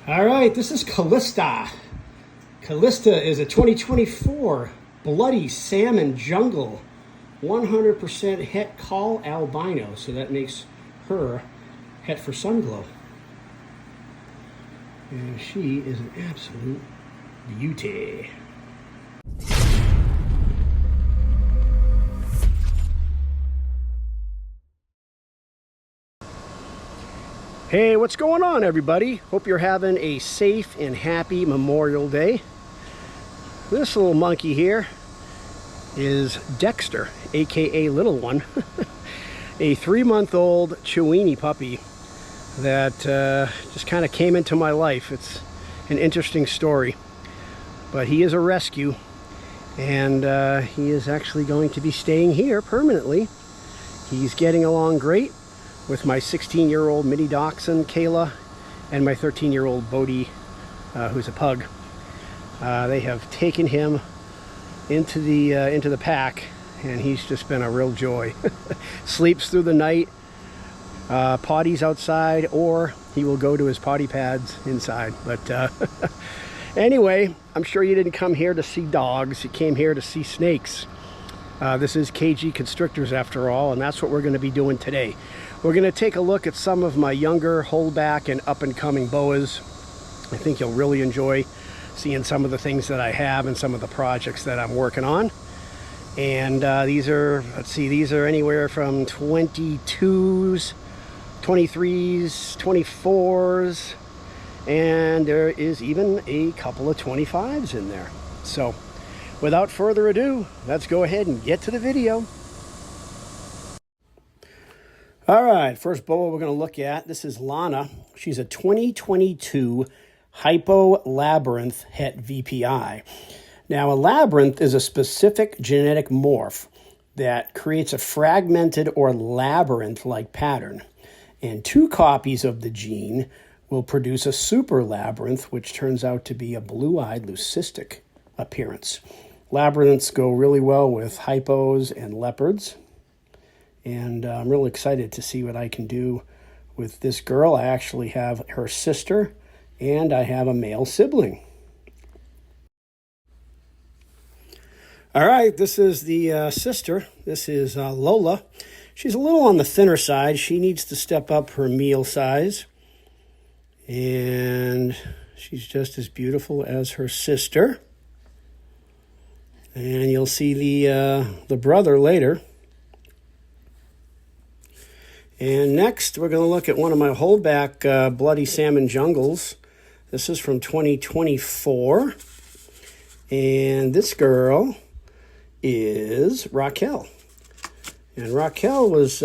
All right, this is Callista. Callista is a 2024 bloody salmon jungle, 100% het call albino, so that makes her het for sunglow. And she is an absolute beauty. Hey, what's going on, everybody? Hope you're having a safe and happy Memorial Day. This little monkey here is Dexter, aka Little One, a 3-month-old Chiweenie puppy that just kind of came into my life. It's an interesting story, but he is a rescue, and he is actually going to be staying here permanently. He's getting along great with my 16-year-old mini dachshund, Kayla, and my 13-year-old Bodhi, who's a pug. They have taken him into the pack, and he's just been a real joy. Sleeps through the night, potties outside, or he will go to his potty pads inside. But anyway, I'm sure you didn't come here to see dogs. You came here to see snakes. This is KG Constrictors after all, and that's what we're going to be doing today. We're going to take a look at some of my younger Holdback and up-and-coming boas. I think you'll really enjoy seeing some of the things that I have and some of the projects that I'm working on. And these are, let's see, these are anywhere from 22s, 23s, 24s, and there is even a couple of 25s in there. So without further ado, let's go ahead and get to the video. All right, first boa we're going to look at, this is Lana. She's a 2022 Hypo Labyrinth het VPI. Now, a labyrinth is a specific genetic morph that creates a fragmented or labyrinth-like pattern. And 2 copies of the gene will produce a super labyrinth, which turns out to be a blue-eyed leucistic appearance. Labyrinths go really well with hypos and leopards. And I'm really excited to see what I can do with this girl. I actually have her sister, and I have a male sibling. All right, this is the sister. This is Lola. She's a little on the thinner side. She needs to step up her meal size. And she's just as beautiful as her sister. And you'll see the brother later. And next, we're going to look at one of my Holdback bloody salmon jungles. This is from 2024. And this girl is Raquel. And Raquel was,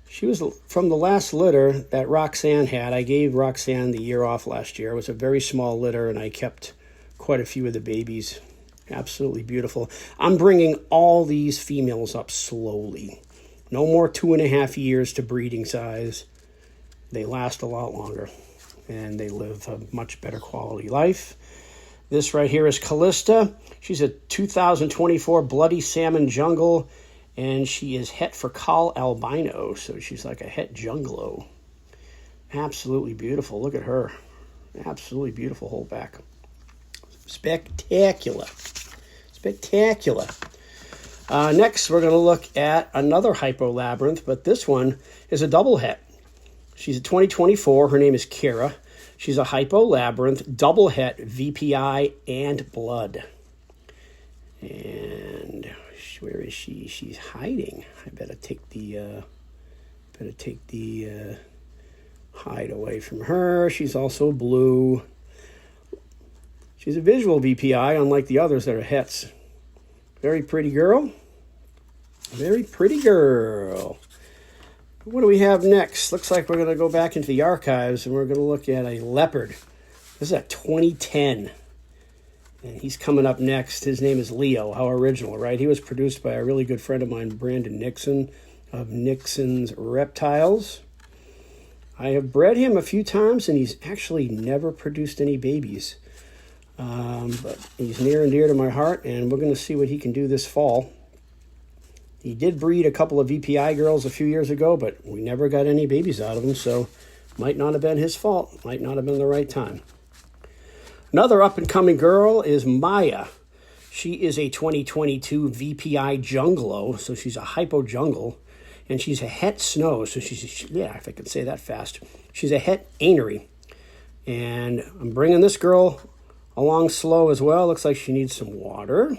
she was from the last litter that Roxanne had. I gave Roxanne the year off last year. It was a very small litter, and I kept quite a few of the babies. Absolutely beautiful. I'm bringing all these females up slowly. No more 2.5 years to breeding size. They last a lot longer, and they live a much better quality life. This right here is Callista. She's a 2024 bloody salmon jungle, and she is het for call albino, so she's like a het junglo. Absolutely beautiful. Look at her. Absolutely beautiful Holdback. Spectacular. Spectacular. Next, we're going to look at another Hypo Labyrinth, but this one is a double het. She's a 2024. Her name is Kira. She's a Hypo Labyrinth, double het, VPI, and blood. And where is she? She's hiding. I better take the hide away from her. She's also blue. She's a visual VPI, unlike the others that are hets. Very pretty girl. Very pretty girl. What do we have next? Looks like we're going to go back into the archives, and we're going to look at a leopard. This is a 2010. And he's coming up next. His name is Leo. How original, right? He was produced by a really good friend of mine, Brandon Nixon, of Nixon's Reptiles. I have bred him a few times, and he's actually never produced any babies. But he's near and dear to my heart, and we're going to see what he can do this fall. He did breed a couple of VPI girls a few years ago, but we never got any babies out of them, so Might not have been his fault. Might not have been the right time. Another up-and-coming girl is Maya. She is a 2022 VPI Junglo, so she's a hypo jungle, and she's a het snow, so she's, yeah, if I could say that fast. She's a het anery. And I'm bringing this girl along slow as well. Looks like she needs some water.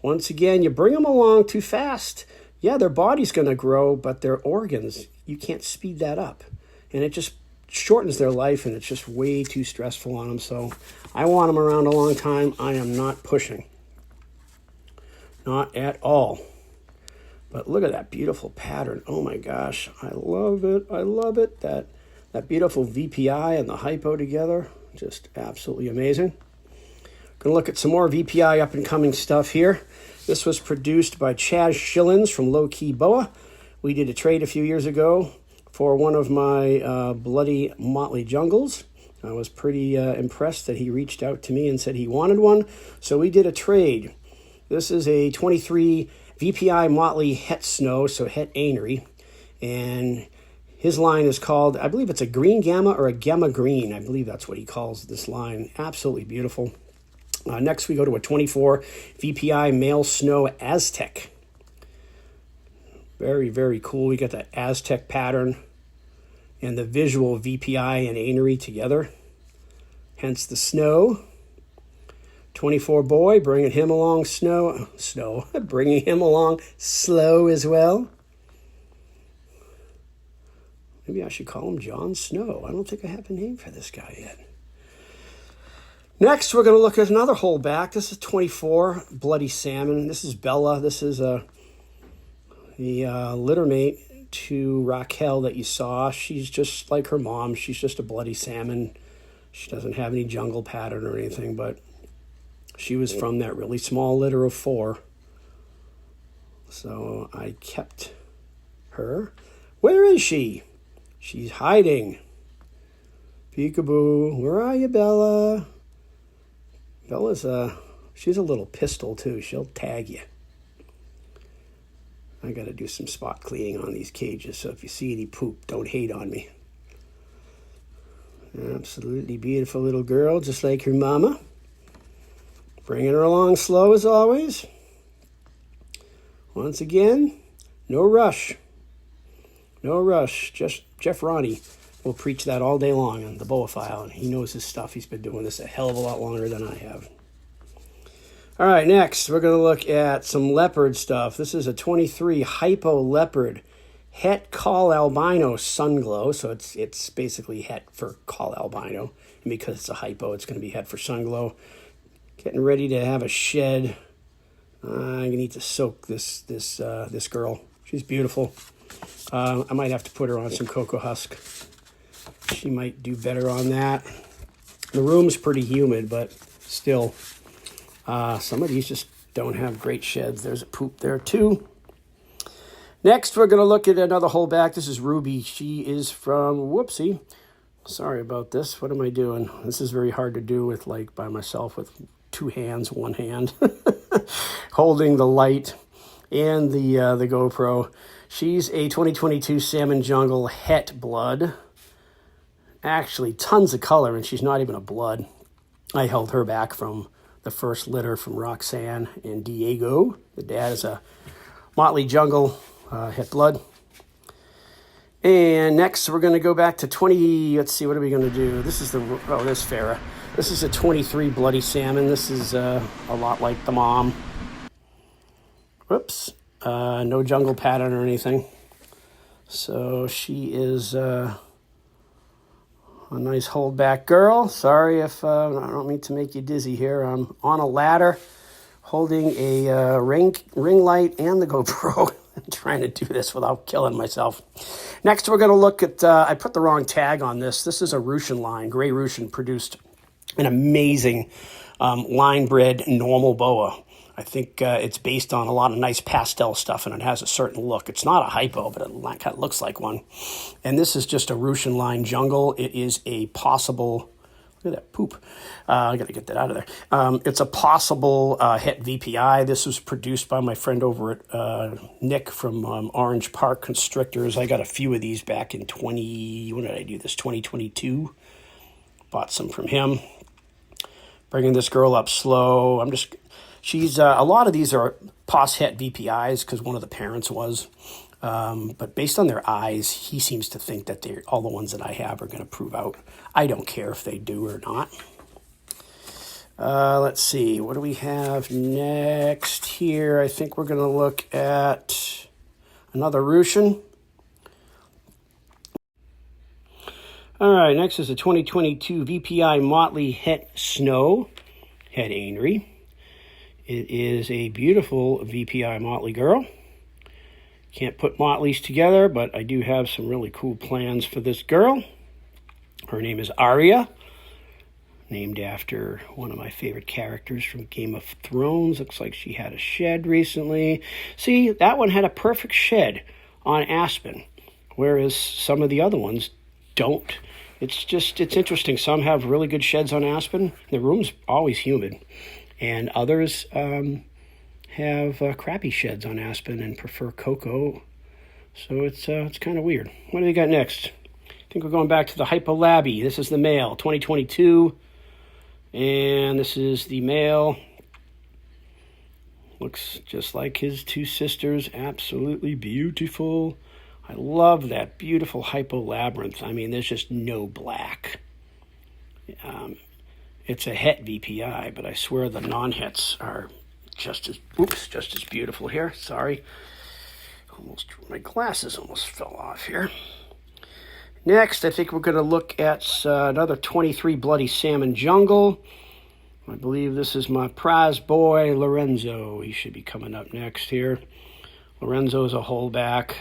Once again, you bring them along too fast. Yeah, their body's going to grow, but their organs, you can't speed that up. And it just shortens their life, and it's just way too stressful on them. So I want them around a long time. I am not pushing. Not at all. But look at that beautiful pattern. Oh my gosh, I love it. I love it. That beautiful VPI and the hypo together, just absolutely amazing. Gonna look at some more VPI up-and-coming stuff here. This was produced by Chaz Shillings from Low Key Boa. We did a trade a few years ago for one of my bloody motley jungles. I was pretty impressed that he reached out to me and said he wanted one, so we did a trade. This is a 23 VPI motley het snow, so het anery, and his line is called, I believe it's a green gamma or a gamma green. I believe that's what he calls this line. Absolutely beautiful. Next, we go to a 24 VPI male snow Aztec. Very, very cool. We got that Aztec pattern and the visual VPI and anery together. Hence the snow. 24 boy, bringing him along bringing him along slow as well. Maybe I should call him Jon Snow. I don't think I have a name for this guy yet. Next, we're going to look at another holdback. This is 24 Bloody Salmon. This is Bella. This is the littermate to Raquel that you saw. She's just like her mom. She's just a bloody salmon. She doesn't have any jungle pattern or anything, but she was from that really small litter of 4. So I kept her. Where is she? She's hiding. Peekaboo. Where are you, Bella? Bella's she's a little pistol too. She'll tag you. I got to do some spot cleaning on these cages, so if you see any poop, don't hate on me. Absolutely beautiful little girl, just like her mama. Bringing her along slow as always. Once again, no rush. No rush. Just Jeff Ronnie will preach that all day long on the Boa File, and he knows his stuff. He's been doing this a hell of a lot longer than I have. All right, next we're going to look at some leopard stuff. This is a 23 Hypo Leopard Het Call Albino Sunglow. So it's basically Het for Call Albino, and because it's a hypo, it's going to be Het for Sunglow. Getting ready to have a shed. I'm going to need to soak this girl. She's beautiful. I might have to put her on some cocoa husk. She might do better on that. The room's pretty humid, but still, some of these just don't have great sheds. There's a poop there too. Next, we're going to look at another holdback. This is Ruby. She is from, whoopsie. Sorry about this. What am I doing? This is very hard to do with by myself with 2 hands, 1 hand, holding the light and the GoPro. She's a 2022 Salmon Jungle Het Blood. Actually, tons of color, and she's not even a blood. I held her back from the first litter from Roxanne and Diego. The dad is a Motley Jungle Het Blood. And next, we're going to go back to 20. Let's see, what are we going to do? This is this Farah. This is a 23 Bloody Salmon. This is a lot like the mom. Whoops. No jungle pattern or anything. So she is a nice holdback girl. Sorry if I don't mean to make you dizzy here. I'm on a ladder holding a ring light and the GoPro. I'm trying to do this without killing myself. Next, we're going to look at, I put the wrong tag on this. This is a Russian line. Gray Russian produced an amazing line-bred normal boa. I think it's based on a lot of nice pastel stuff, and it has a certain look. It's not a hypo, but it kind of looks like one. And this is just a Russian line jungle. It is a possible Look at that poop. I got to get that out of there. It's a possible het VPI. This was produced by my friend over at Nick from Orange Park Constrictors. I got a few of these back in when did I do this? 2022. Bought some from him. Bringing this girl up slow. She's a lot of these are pos het VPIs because one of the parents was. But based on their eyes, he seems to think that all the ones that I have are going to prove out. I don't care if they do or not. Let's see. What do we have next here? I think we're going to look at another Russian. All right, next is the 2022 VPI Motley Het Snow Het Anery. It is a beautiful VPI Motley girl. Can't put Motleys together, but I do have some really cool plans for this girl. Her name is Arya, named after one of my favorite characters from Game of Thrones. Looks like she had a shed recently. See, that one had a perfect shed on Aspen, whereas some of the other ones don't. It's interesting. Some have really good sheds on Aspen. The room's always humid, and others have crappy sheds on Aspen and prefer cocoa. So it's kind of weird. What do we got next? I think we're going back to the Hypo Labys. This is the male, 2022. And this is the male. Looks just like his two sisters. Absolutely beautiful. I love that beautiful Hypo Labyrinth. I mean, there's just no black. It's a het VPI, but I swear the non-hets are just as beautiful here. Sorry. My glasses almost fell off here. Next, I think we're going to look at another 23 Bloody Salmon Jungle. I believe this is my prize boy, Lorenzo. He should be coming up next here. Lorenzo's a holdback.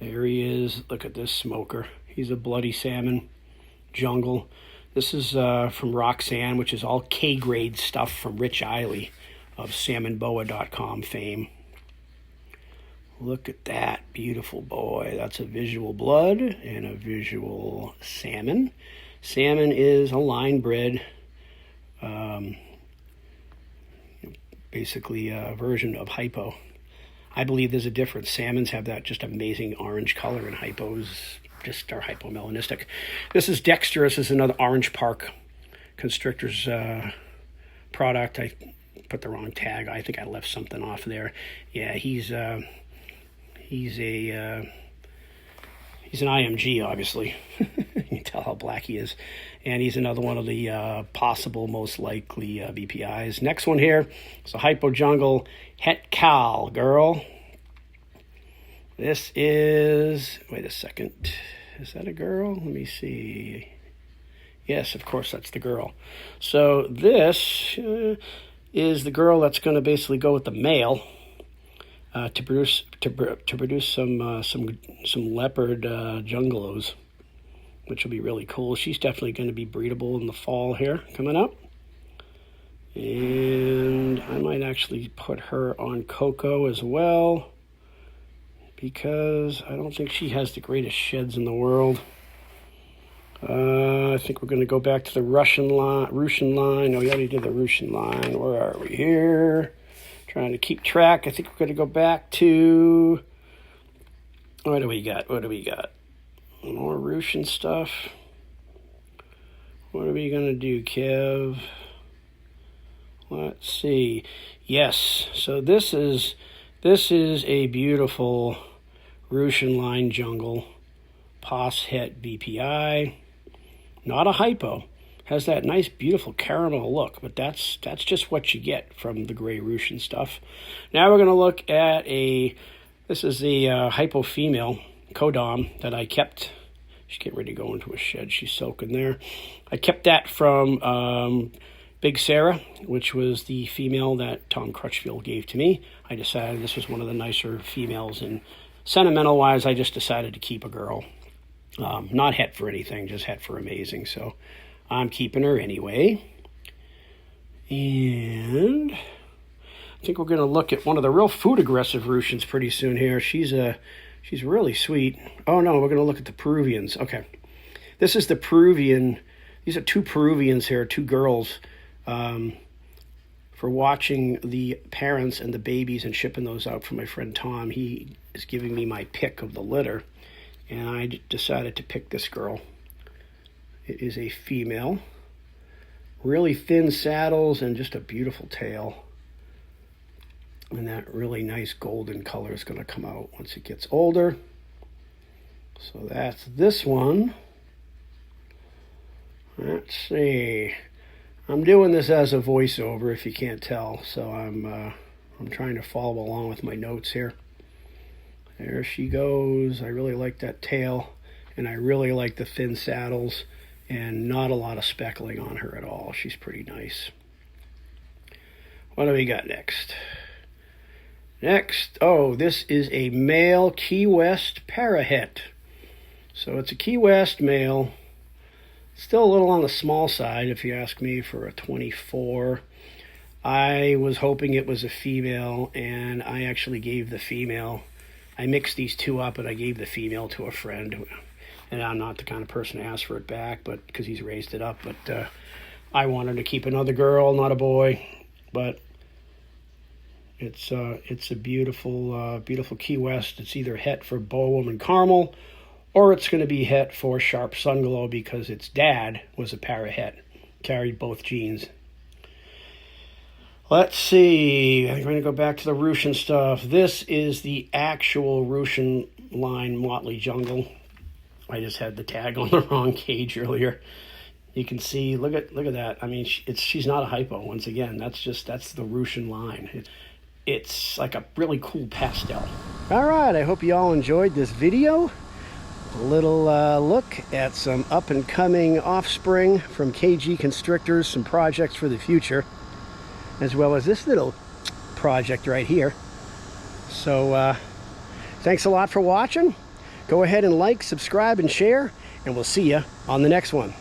There he is. Look at this smoker. He's a Bloody Salmon Jungle. This is from Roxanne, which is all K-grade stuff from Rich Eiley of salmonboa.com fame. Look at that beautiful boy. That's a visual blood and a visual salmon. Salmon is a line bred, basically a version of hypo. I believe there's a difference. Salmons have that just amazing orange color, and hypos just are hypomelanistic. This is Dexter. This is another Orange Park Constrictors product. I put the wrong tag. I think I left something off there. Yeah, he's an IMG, obviously. You can tell how black he is. And he's another one of the possible, most likely VPIs. Next one here is a Hypo Jungle Het Cal girl. This is, wait a second. Is that a girl? Let me see. Yes, of course, that's the girl. So this is the girl that's going to basically go with the male. To produce some leopard junglos, which will be really cool. She's definitely going to be breedable in the fall here coming up. And I might actually put her on cocoa as well, because I don't think she has the greatest sheds in the world. I think we're going to go back to the Russian line. No, we already did the Russian line. Where are we here? Trying to keep track. I think we're going to go back to, what do we got? More Russian stuff. What are we going to do, Kev? Let's see. Yes, so this is a beautiful Russian line jungle, pos het VPI, not a hypo. Has that nice, beautiful caramel look, but that's just what you get from the gray Russian stuff. Now we're going to look at this is the hypo female codom that I kept. She's getting ready to go into a shed. She's soaking there. I kept that from Big Sarah, which was the female that Tom Crutchfield gave to me. I decided this was one of the nicer females, and sentimental-wise, I just decided to keep a girl. Not het for anything, just het for amazing, so I'm keeping her anyway. And I think we're going to look at one of the real food-aggressive Russians pretty soon here. She's really sweet. Oh, no, we're going to look at the Peruvians. Okay. This is the Peruvian. these are two Peruvians here, two girls, for watching the parents and the babies and shipping those out for my friend Tom. He is giving me my pick of the litter, and I decided to pick this girl. It is a female, really thin saddles and just a beautiful tail. And that really nice golden color is going to come out once it gets older. So that's this one. Let's see. I'm doing this as a voiceover, if you can't tell. So I'm trying to follow along with my notes here. There she goes. I really like that tail, and I really like the thin saddles, and not a lot of speckling on her at all. She's pretty nice. What do we got next? Next, oh, this is a male Key West Parahet. So it's a Key West male. Still a little on the small side, if you ask me, for a 24. I was hoping it was a female, and I actually gave the female. I mixed these two up, and I gave the female to a friend. And I'm not the kind of person to ask for it back, but because he's raised it up. But I wanted to keep another girl, not a boy. But it's a beautiful, beautiful Key West. It's either het for Boa and Carmel, or it's going to be het for Sharp Sungalow because its dad was a Parahet, carried both genes. Let's see. I'm going to go back to the Russian stuff. This is the actual Russian line Motley Jungle. I just had the tag on the wrong cage earlier. You can see, look at that. I mean, she's not a hypo. Once again, that's the Russian line. It's like a really cool pastel. All right, I hope you all enjoyed this video. A little look at some up-and-coming offspring from KG Constrictors, some projects for the future, as well as this little project right here. So thanks a lot for watching. Go ahead and like, subscribe, and share, and we'll see you on the next one.